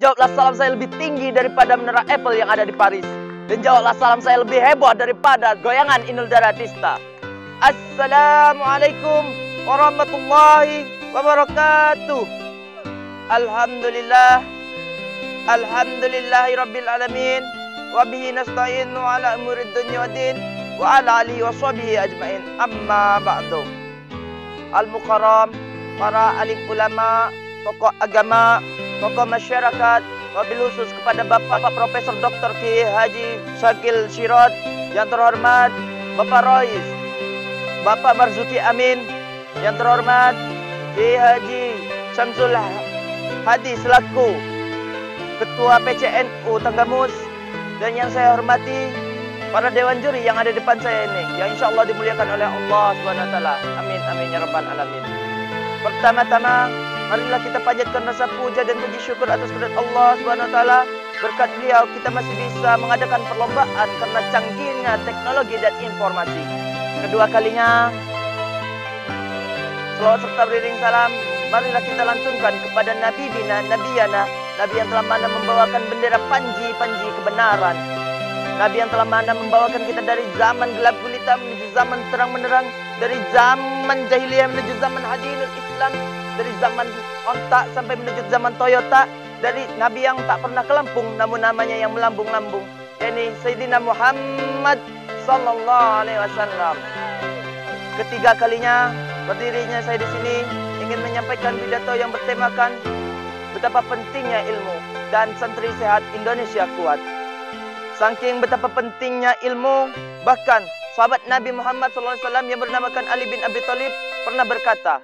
Jawablah salam saya lebih tinggi daripada menara Eiffel yang ada di Paris. Dan jawablah salam saya lebih heboh daripada goyangan Inul Daratista. Assalamualaikum warahmatullahi wabarakatuh. Alhamdulillah. Alhamdulillahi rabbil alamin. Wabihi nasta'inu ala umurid dunya wa din. Wa ala alihi wa sahbihi ajma'in. Amma ba'du. Al-Mukarram, para alim ulama, tokoh agama, tokoh masyarakat, wabil khusus kepada Bapak Profesor Dr. Kiai Haji Syakil Sirot, yang terhormat Bapak Rais, Bapak Marzuki Amin, yang terhormat Kiai Haji Syamsul Hadi selaku Ketua PCNU Tanggamus, dan yang saya hormati para dewan juri yang ada di depan saya ini, yang insya Allah dimuliakan oleh Allah Subhanahu wa taala. Amin amin ya rabbal alamin. Pertama-tama, marilah kita panjatkan rasa puja dan puji syukur atas kehadirat Allah Subhanahu wa taala. Berkat beliau kita masih bisa mengadakan perlombaan karena canggihnya teknologi dan informasi. Kedua kalinya, selawat serta beriring salam marilah kita lantunkan kepada Nabi bina Nabiyana, Nabi yang telah mana membawakan bendera panji-panji kebenaran, Nabi yang telah mana membawakan kita dari zaman gelap gulita menuju zaman terang menerang, dari zaman jahiliyah menuju zaman hadinul Islam, dari zaman ontak sampai menuju zaman Toyota, dari Nabi yang tak pernah kelampung namun namanya yang melambung-lambung, yakni Sayyidina Muhammad sallallahu alaihi wasallam. Ketiga kalinya berdirinya saya di sini ingin menyampaikan pidato yang bertemakan betapa pentingnya ilmu dan santri sehat Indonesia kuat. Saking betapa pentingnya ilmu, bahkan sahabat Nabi Muhammad SAW yang bernamakan Ali bin Abi Thalib pernah berkata,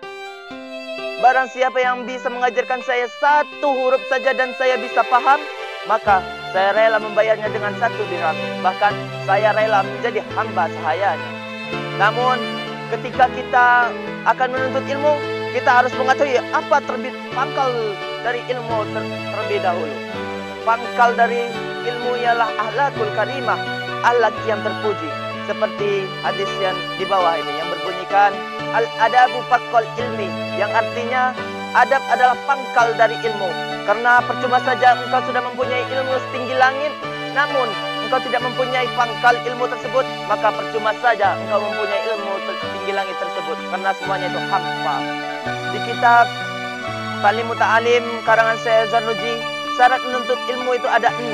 barang siapa yang bisa mengajarkan saya satu huruf saja dan saya bisa paham, maka saya rela membayarnya dengan 1 dirham. Bahkan saya rela menjadi hamba sahayanya. Namun ketika kita akan menuntut ilmu, kita harus mengetahui apa pangkal dari ilmu terlebih dahulu. Pangkal dari ilmu ialah ahlakul karimah, akhlak yang terpuji. Seperti hadis yang di bawah ini yang berbunyikan al-adabu faqal ilmi, yang artinya adab adalah pangkal dari ilmu. Karena percuma saja engkau sudah mempunyai ilmu setinggi langit, namun engkau tidak mempunyai pangkal ilmu tersebut, maka percuma saja engkau mempunyai ilmu setinggi langit tersebut, karena semuanya itu hampa. Di kitab Ta'lim Muta'alim karangan Syekh Zarnuji, syarat menuntut ilmu itu ada 6.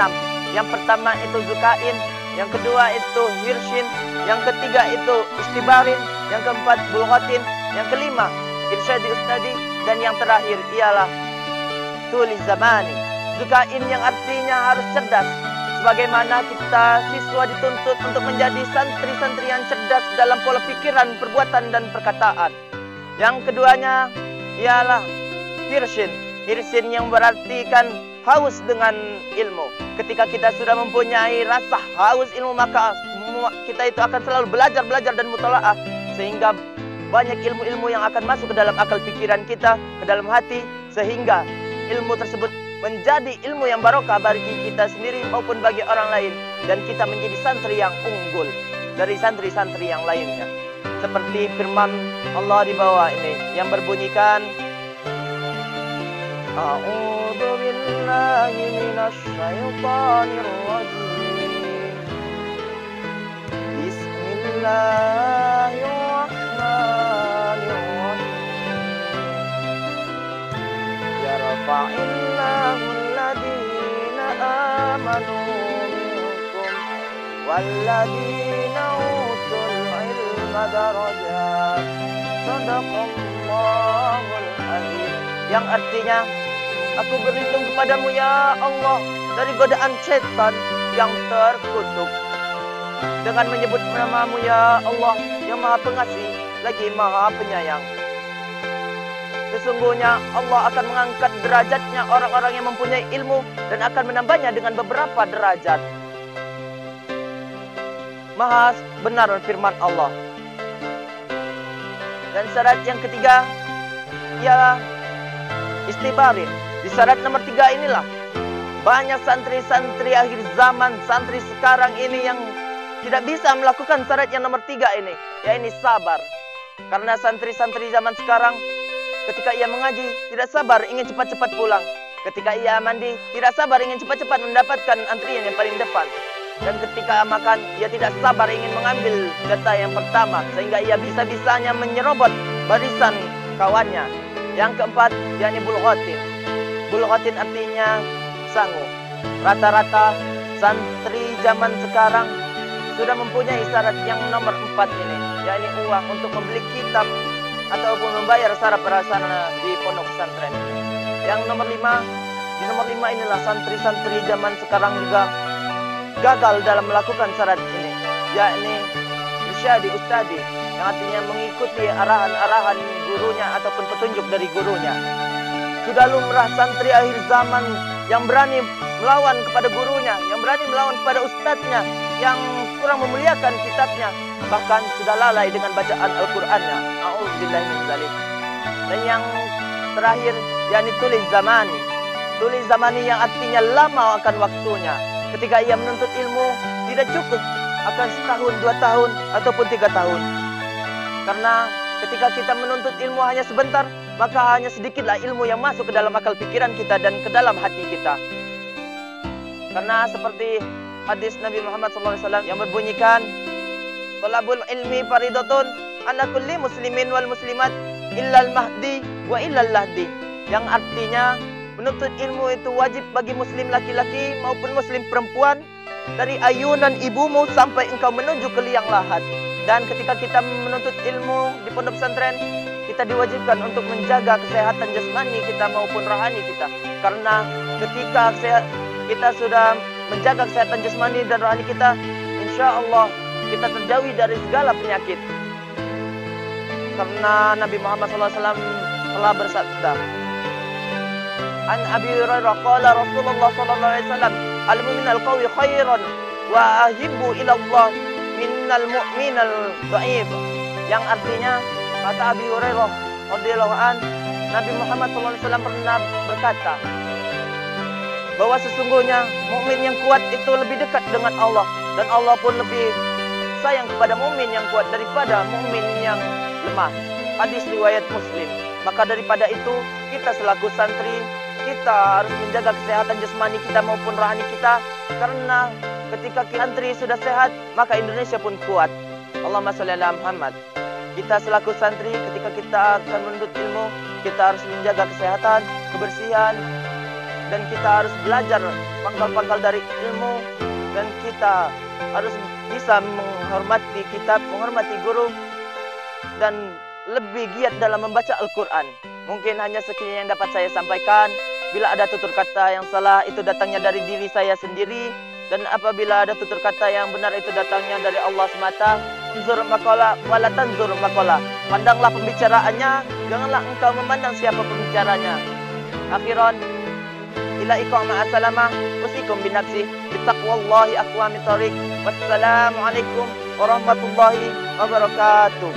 Yang pertama itu zukain, yang kedua itu hirshin, yang ketiga itu istibarin, yang keempat bulghatin, yang kelima irsyadi ustadi, dan yang terakhir ialah tulis zamani. Zukain yang artinya harus cerdas, sebagaimana kita siswa dituntut untuk menjadi santri-santri yang cerdas dalam pola pikiran, perbuatan, dan perkataan. Yang keduanya ialah hirshin. Hirshin yang berartikan haus dengan ilmu. Ketika kita sudah mempunyai rasa haus ilmu, maka kita itu akan selalu belajar dan mutalaah, sehingga banyak ilmu-ilmu yang akan masuk ke dalam akal pikiran kita, ke dalam hati, sehingga ilmu tersebut menjadi ilmu yang barokah bagi kita sendiri maupun bagi orang lain, dan kita menjadi santri yang unggul dari santri-santri yang lainnya. Seperti firman Allah di bawah ini yang berbunyikan, A'udzu billahi minasy syaithanir rajim. Bismillahirrahmanirrahim. Yarfa'illahu alladhina amanu minkum walladzina utul ilma darajat. Shadaqallahul azim. Yang artinya, aku berlindung kepadamu ya Allah dari godaan setan yang terkutuk, dengan menyebut namamu ya Allah yang maha pengasih lagi maha penyayang. Sesungguhnya Allah akan mengangkat derajatnya orang-orang yang mempunyai ilmu dan akan menambahnya dengan beberapa derajat. Maha benar firman Allah. Dan syarat yang ketiga ialah istibarin. Di syarat nomor 3 inilah banyak santri-santri akhir zaman, santri sekarang ini yang tidak bisa melakukan syarat yang nomor 3 ini, yaitu sabar. Karena santri-santri zaman sekarang ketika ia mengaji tidak sabar, ingin cepat-cepat pulang. Ketika ia mandi, tidak sabar ingin cepat-cepat mendapatkan antrian yang paling depan. Dan ketika makan, ia tidak sabar ingin mengambil jatah yang pertama, sehingga ia bisa-bisanya menyerobot barisan kawannya. Yang keempat, yakni bulghatin. Bulghatin artinya sangu. Rata-rata santri zaman sekarang sudah mempunyai syarat yang nomor 4 ini, yakni uang untuk membeli kitab ataupun membayar syarat prasarana di pondok pesantren. Yang nomor 5, di nomor 5 inilah santri-santri zaman sekarang juga gagal dalam melakukan syarat ini, yakni irsyadi ustadi, yang artinya mengikuti arahan-arahan gurunya ataupun petunjuk dari gurunya. Sudah lumrah santri akhir zaman yang berani melawan kepada gurunya, yang berani melawan kepada ustadznya, yang kurang memuliakan kitabnya, bahkan sudah lalai dengan bacaan Al-Qur'annya. A'udzubillahi min dzalik. Dan yang terakhir, yakni tulis zamani. Tulis zamani yang artinya lama akan waktunya. Ketika ia menuntut ilmu, tidak cukup akan setahun, 2 tahun, ataupun 3 tahun. Karena ketika kita menuntut ilmu hanya sebentar, maka hanya sedikitlah ilmu yang masuk ke dalam akal pikiran kita dan ke dalam hati kita. Karena seperti hadis Nabi Muhammad SAW yang berbunyikan, "Thalabul ilmi faridatun ala kulli muslimin wal muslimat illal mahdi wa illal lahdi." Yang artinya menuntut ilmu itu wajib bagi muslim laki-laki maupun muslim perempuan, dari ayunan ibumu sampai engkau menuju ke liang lahat. Dan ketika kita menuntut ilmu di pondok pesantren, kita diwajibkan untuk menjaga kesehatan jasmani kita maupun rohani kita. Karena ketika kita sudah menjaga kesehatan jasmani dan rohani kita, insya Allah kita terjauhi dari segala penyakit. Karena Nabi Muhammad SAW telah bersabda, An Abi Hurairah qala Rasulullah sallallahu alaihi wasallam, al-mu'min al-qawi khairan wa ahibbu ila Allah minnal mu'minal dha'if. Yang artinya, kata Abi Hurairah radhiyallahu an, Nabi Muhammad sallallahu alaihi wasallam pernah berkata bahwa sesungguhnya mukmin yang kuat itu lebih dekat dengan Allah, dan Allah pun lebih sayang kepada mukmin yang kuat daripada mukmin yang lemah. Hadis riwayat Muslim. Maka daripada itu, kita selaku santri, kita harus menjaga kesehatan jasmani kita maupun rohani kita. Karena ketika santri sudah sehat, maka Indonesia pun kuat. Allahumma sholli ala Muhammad. Kita selaku santri, ketika kita akan menuntut ilmu, kita harus menjaga kesehatan, kebersihan, dan kita harus belajar pangkal-pangkal dari ilmu, dan kita harus bisa menghormati kitab, menghormati guru, dan lebih giat dalam membaca Al-Quran. Mungkin hanya sekian yang dapat saya sampaikan. Bila ada tutur kata yang salah, itu datangnya dari diri saya sendiri. Dan apabila ada tutur kata yang benar, itu datangnya dari Allah semata. Tanzur maqala wala tanzur maqala. Pandanglah pembicaraannya, janganlah engkau memandang siapa pembicaranya. Akhiran, ila iqam ma'asalamah, usikum binafsi, bitaqwallahi aqwami tariq. Wassalamualaikum warahmatullahi wabarakatuh.